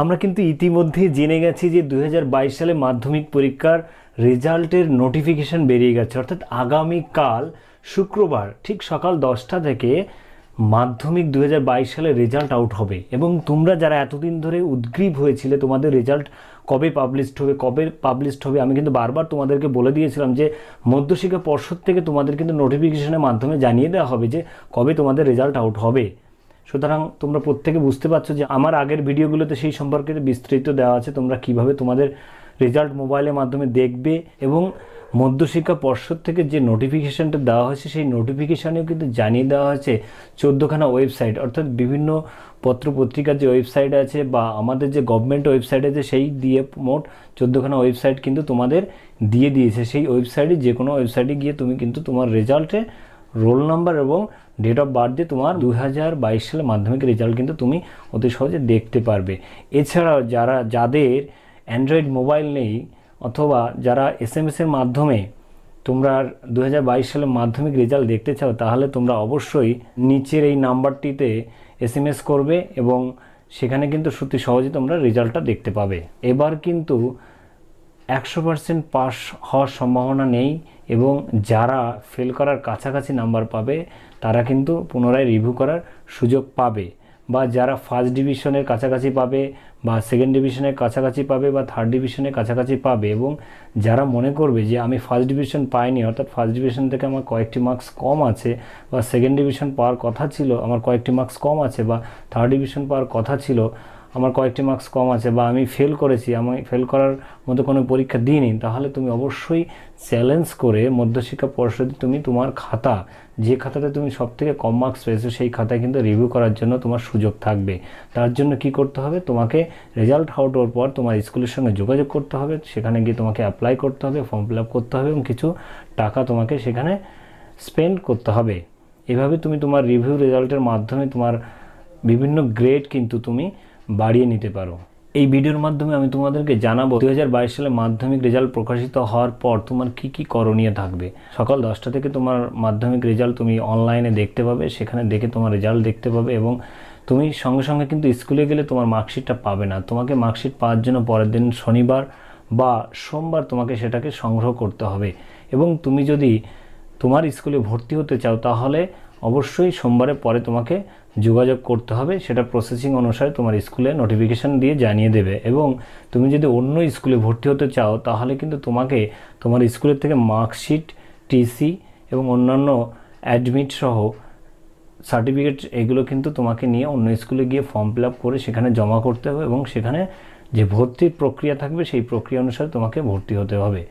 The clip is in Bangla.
আমরা কিন্তু ইতিমধ্যেই জেনে গেছি যে 2022 সালে মাধ্যমিক পরীক্ষার রেজাল্টের নোটিফিকেশন বেরিয়ে গেছে, অর্থাৎ আগামীকাল শুক্রবার ঠিক সকাল 10টা থেকে মাধ্যমিক 2022 সালে রেজাল্ট আউট হবে। এবং তোমরা যারা এতদিন ধরে উদ্গ্রীব হয়েছিলে তোমাদের রেজাল্ট কবে পাবলিশড হবে, আমি কিন্তু বারবার তোমাদেরকে বলে দিয়েছিলাম যে মধ্যশিক্ষা পর্ষদ থেকে তোমাদের কিন্তু নোটিফিকেশনের মাধ্যমে জানিয়ে দেওয়া হবে যে কবে তোমাদের রেজাল্ট আউট হবে। সুতরাং তোমরা প্রত্যেকে বুঝতে পারছো যে আমার আগের ভিডিওগুলোতে সেই সম্পর্কে বিস্তারিত দেওয়া আছে, তোমরা কিভাবে তোমাদের রেজাল্ট মোবাইলের মাধ্যমে দেখবে। এবং মধ্যশিক্ষা পর্ষদ থেকে যে নোটিফিকেশানটা দেওয়া হয়েছে সেই নোটিফিকেশানেও কিন্তু জানিয়ে দেওয়া হয়েছে 14খানা ওয়েবসাইট, অর্থাৎ বিভিন্ন পত্র পত্রিকার যে ওয়েবসাইট আছে বা আমাদের যে গভর্নমেন্ট ওয়েবসাইট আছে সেই দিয়ে মোট 14খানা ওয়েবসাইট কিন্তু তোমাদের দিয়ে দিয়েছে। সেই ওয়েবসাইটে যে কোনো ওয়েবসাইটে গিয়ে তুমি কিন্তু তোমার রেজাল্টে রোল নাম্বার এবং ডেট অফ বার্থ দিয়ে তোমার 2022 সালে মাধ্যমিক রেজাল্ট কিন্তু তুমি অতি সহজে দেখতে পারবে। এছাড়াও যাদের অ্যান্ড্রয়েড মোবাইল নেই অথবা যারা এসএমএসের মাধ্যমে তোমরা 2022 সালে মাধ্যমিক রেজাল্ট দেখতে চাও, তাহলে তোমরা অবশ্যই নিচের এই নাম্বারটিতে এসএমএস করবে এবং সেখানে কিন্তু সত্যি সহজে তোমরা রেজাল্টটা দেখতে পাবে। এবার কিন্তু 100% পাস হওয়ার সম্ভাবনা নেই এবং যারা ফেল করার কাছাকাছি নাম্বার পাবে তারা কিন্তু পুনরায় রিভিউ করার সুযোগ পাবে, বা যারা ফার্স্ট ডিভিশনের কাছাকাছি পাবে বা সেকেন্ড ডিভিশনের কাছাকাছি পাবে বা থার্ড ডিভিশনের কাছাকাছি পাবে। এবং যারা মনে করবে যে আমি ফার্স্ট ডিভিশন পাইনি, অর্থাৎ ফার্স্ট ডিভিশন থেকে আমার কয়েকটি মার্কস কম আছে, বা সেকেন্ড ডিভিশন পাওয়ার কথা ছিল আমার কয়েকটি মার্কস কম আছে, বা থার্ড ডিভিশন পাওয়ার কথা ছিল আমার কয়েকটি মার্কস কম আছে, বা আমি ফেল করেছি, আমি ফেল করার মতো কোনো পরীক্ষা দিইনি, তাহলে তুমি অবশ্যই চ্যালেঞ্জ করে মধ্যশিক্ষা পর্ষদে তুমি তোমার খাতা, যে খাতাতে তুমি সবথেকে কম মার্কস পেয়েছো সেই খাতায় কিন্তু রিভিউ করার জন্য তোমার সুযোগ থাকবে। তার জন্য কি করতে হবে, তোমাকে রেজাল্ট আউট হওয়ার পর তোমার স্কুলের সঙ্গে যোগাযোগ করতে হবে, সেখানে গিয়ে তোমাকে অ্যাপ্লাই করতে হবে, ফর্ম ফিল আপ করতে হবে এবং কিছু টাকা তোমাকে সেখানে স্পেন্ড করতে হবে। এভাবে তুমি তোমার রিভিউ রেজাল্টের মাধ্যমে তোমার বিভিন্ন গ্রেড কিন্তু তুমি বাড়িয়ে নিতে পারো। এই ভিডিওর মাধ্যমে আমি তোমাদেরকে জানাবো 2022 সালে মাধ্যমিক রেজাল্ট প্রকাশিত হওয়ার পর তোমার কি কি করণীয় থাকবে। সকাল 10টা থেকে তোমার মাধ্যমিক রেজাল্ট তুমি অনলাইনে দেখতে পাবে, সেখানে দেখে তোমার রেজাল্ট দেখতে পাবে এবং তুমি সঙ্গে সঙ্গে কিন্তু স্কুলে গেলে তোমার মার্কশিটটা পাবে না। তোমাকে মার্কশিট পাওয়ার জন্য পরের দিন শনিবার বা সোমবার তোমাকে সেটাকে সংগ্রহ করতে হবে। এবং তুমি যদি তোমার স্কুলে ভর্তি হতে চাও তাহলে অবশ্যই সোমবারের পরে তোমাকে যোগাযোগ করতে হবে, সেটা প্রসেসিং অনুসারে তোমার স্কুলে নোটিফিকেশান দিয়ে জানিয়ে দেবে। এবং তুমি যদি অন্য স্কুলে ভর্তি হতে চাও তাহলে কিন্তু তোমাকে তোমার স্কুলের থেকে মার্কশিট, টিসি এবং অন্যান্য অ্যাডমিট সহ সার্টিফিকেট এগুলো কিন্তু তোমাকে নিয়ে অন্য স্কুলে গিয়ে ফর্ম ফিল আপ করে সেখানে জমা করতে হবে এবং সেখানে যে ভর্তির প্রক্রিয়া থাকবে সেই প্রক্রিয়া অনুসারে তোমাকে ভর্তি হতে হবে।